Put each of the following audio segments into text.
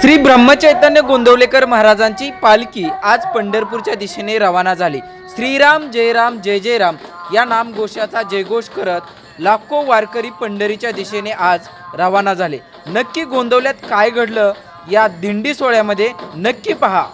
श्री ब्रह्मचैतन्य गोंदवलेकर महाराजांची पालखी आज पंढरपूरच्या दिशेने रवाना झाली। श्रीराम जय राम जय जय राम या नामघोषाचा जयघोष करत लाखो वारकरी पंढरीच्या दिशेने आज रवाना झाले। नक्की गोंदवल्यात काय घडलं या दिंडी सोहळ्यामध्ये नक्की पहा।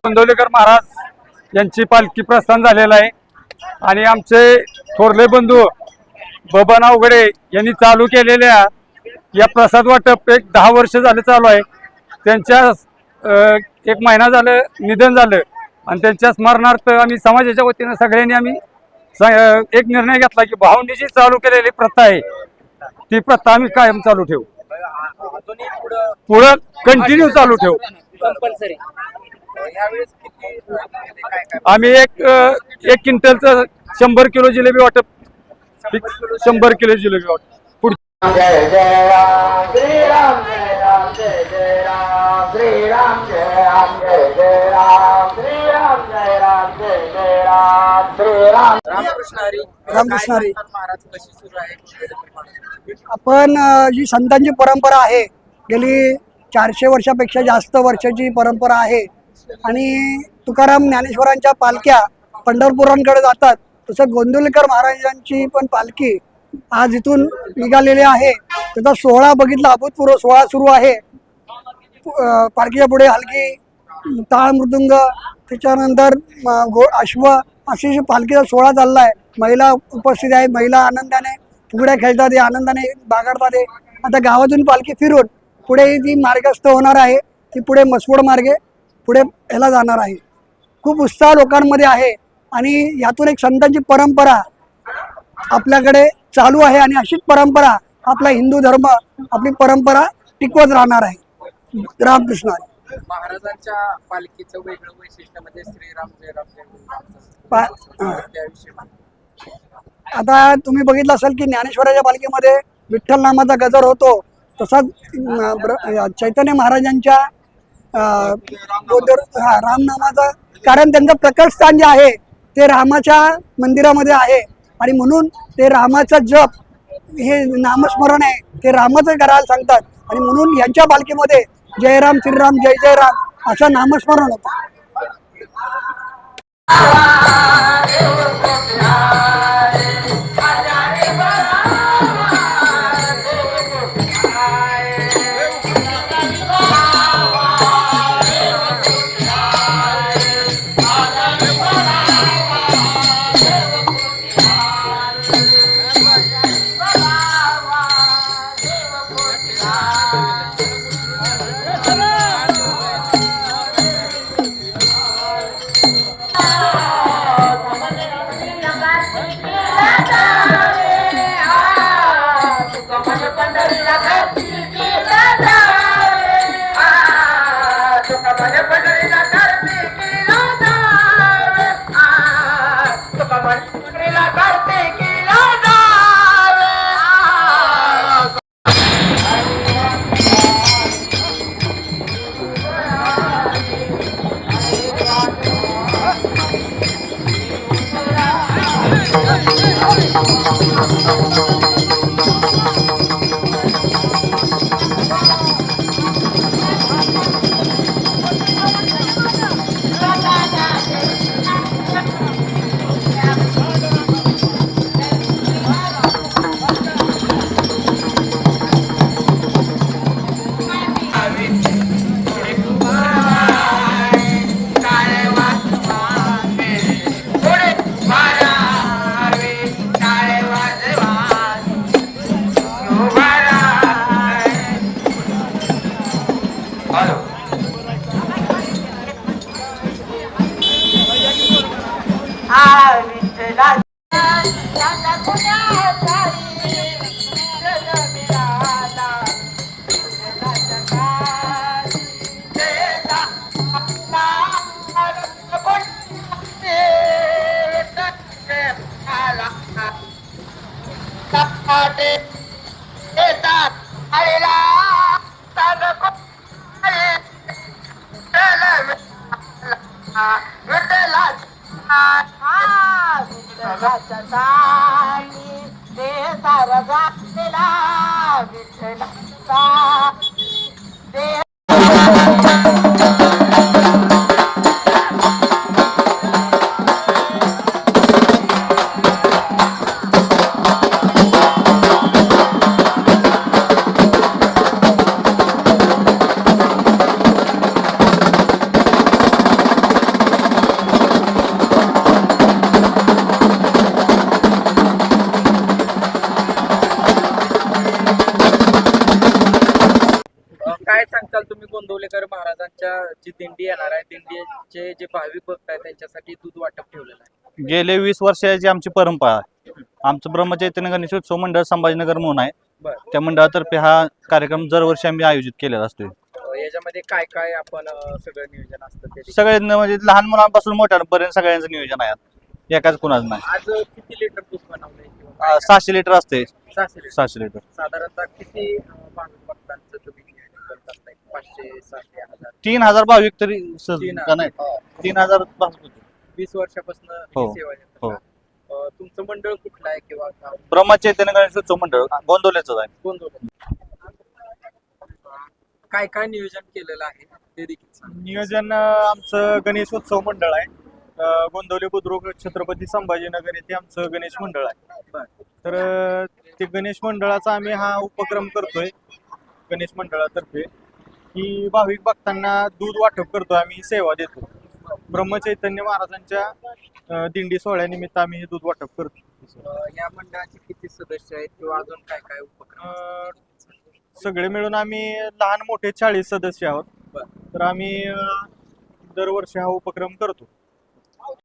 गोंदवलेकर महाराज यांची पालखी प्रस्थान झालेला आहे आणि आमचे थोरले बंधू बबन अवघडे यांनी चालू केलेल्या या प्रसाद वाटप एक 10 वर्ष झाले चालू आहे। त्यांच्या एक महिना झालं निधन झालं आणि त्यांच्या स्मरणार्थ आम्ही समाजाच्या वतीने सगळ्यांनी आम्ही एक निर्णय घेतला की भाऊंनी जी चालू केलेली प्रथा आहे ती प्रथा आम्ही कायम चालू ठेवू, पुढं कंटिन्यू चालू ठेवू। आम्ही एक क्विंटलचं 100 किलो जिलेबी वाटप, 100 किलो जिलेबी वाटप। जय जय राम श्री राम जय राम जय जय राम श्री राम जय राम जय जय राम श्री राम जय राम जय जय राम श्री राम। रामकृष्ण हरी महाराज कशी सुरू आहे? आपण जी संतांची परंपरा आहे, गेली 400 वर्षापेक्षा जास्त वर्षाची परंपरा आहे आणि तुकाराम ज्ञानेश्वरांच्या पालख्या पंढरपुरांकडे जातात, तसं गोंदवलेकर महाराजांची पण पालखी आज इथून निघालेली आहे। त्याचा सोहळा बघितला, अभूतपूर्व सोहळा सुरू आहे। पालखीच्या पुढे हलकी टाळ मृदुंग, त्याच्यानंतर अश्व अशी पालखीचा सोहळा चालला आहे। महिला उपस्थित आहेत, महिला आनंदाने फुगड्या खेळतात, हे आनंदाने बागडतात। आता गावातून पालखी फिरून पुढे ती मार्गस्थ होणार आहे, ती पुढे मसवड मार्गे पुढे ह्याला जाणार आहे। खूप उत्साह लोकांमध्ये आहे आणि यातून एक संतांची परंपरा आपल्याकडे चालू आहे आणि अशीच परंपरा आपला हिंदू धर्म आपली परंपरा टिकवत राहणार आहे। रामकृष्ण हरी। महाराजांच्या पालखीचं वेगळं वैशिष्ट्य म्हणजे श्रीराम जय राम आता तुम्ही बघितलं असाल की ज्ञानेश्वराच्या पालखीमध्ये विठ्ठल नामाचा गजर होतो, तसाच चैतन्य महाराजांच्या राम नामाचा, कारण त्यांचं प्रकट स्थान जे आहे ते रामाच्या मंदिरामध्ये आहे आणि म्हणून ते रामाचा जप हे नामस्मरण आहे ते रामाचं करायला सांगतात आणि म्हणून यांच्या पालखीमध्ये जय राम श्रीराम जय जय राम असं नामस्मरण होतं। पंढरीला कार्तिकी जावे तुका म्हणे पंढरीला कार्तिकीला जावे तुका म्हणे पंढरीला कार्तिकीला जावे काय सांगताल तुम्ही गोंदवलेकर महाराजांच्या जी दिंडी येणार आहे, दिंडीचे जे भाविक भक्त आहेत त्यांच्यासाठी दूध वाटप ठेवलेलं आहे? गेले 20 वर्षाची आमची परंपरा आहे. आमचं ब्रह्मचैतन्य गणेश उत्सव मंडळ संभाजीनगर म्हणून आहे. बरं. त्या मंडळातर्फे हा कार्यक्रम दरवर्षी आम्ही आयोजित केलेला असतो. याच्यामध्ये काय काय आपण सगळं नियोजन असतं ते? सगळे म्हणजे लहान मुलांपासून मोठ्यांपर्यंत सगळ्यांचं नियोजन आहे. एकाच कुणाच नाही. आज किती लिटर दूध बनवलंय किंवा काय? 600 लिटर असते. 600 लिटर. 600 लिटर. साधारणतः किती भाविक भक्तांचं तुम्ही नियोजन करत असताय? 500, 700, 1000? 3000 भाविक तरी 3000. का नाही 3000 भाविक. 20 वर्षापासून हो. ही सेवा देता हो. का? तुमचं मंडळ कुठलं आहे किंवा गाव? ब्रह्मचैतन्य गणेश उत्सव मंडळ गोंदवलेच आहे. गोंदवले. काय काय नियोजन केलेलं आहे ते देखील सांगा. नियोजन आमचं गणेश उत्सव मंडळ आहे. गोंदवले बुद्रुक छत्रपती संभाजीनगर येथे आमचं गणेश मंडळ आहे. बरं. तर ते गणेश मंडळाचा आम्ही हा उपक्रम करतोय गणेश मंडळातर्फे की भाविक भक्तांना दूध वाटप करतोय, आम्ही सेवा देतो. ब्रह्मचैतन्य महाराजांच्या दिंडी सोहळ्यानिमित्त आम्ही हे दूध वाटप करतो. या मंडळाचे किती सदस्य आहेत किंवा अजून काय काय उपक्रम असतात? सगळे मिळून आम्ही लहान मोठे 40 सदस्य आहोत. बरं. तर आम्ही दरवर्षी हा उपक्रम करतो.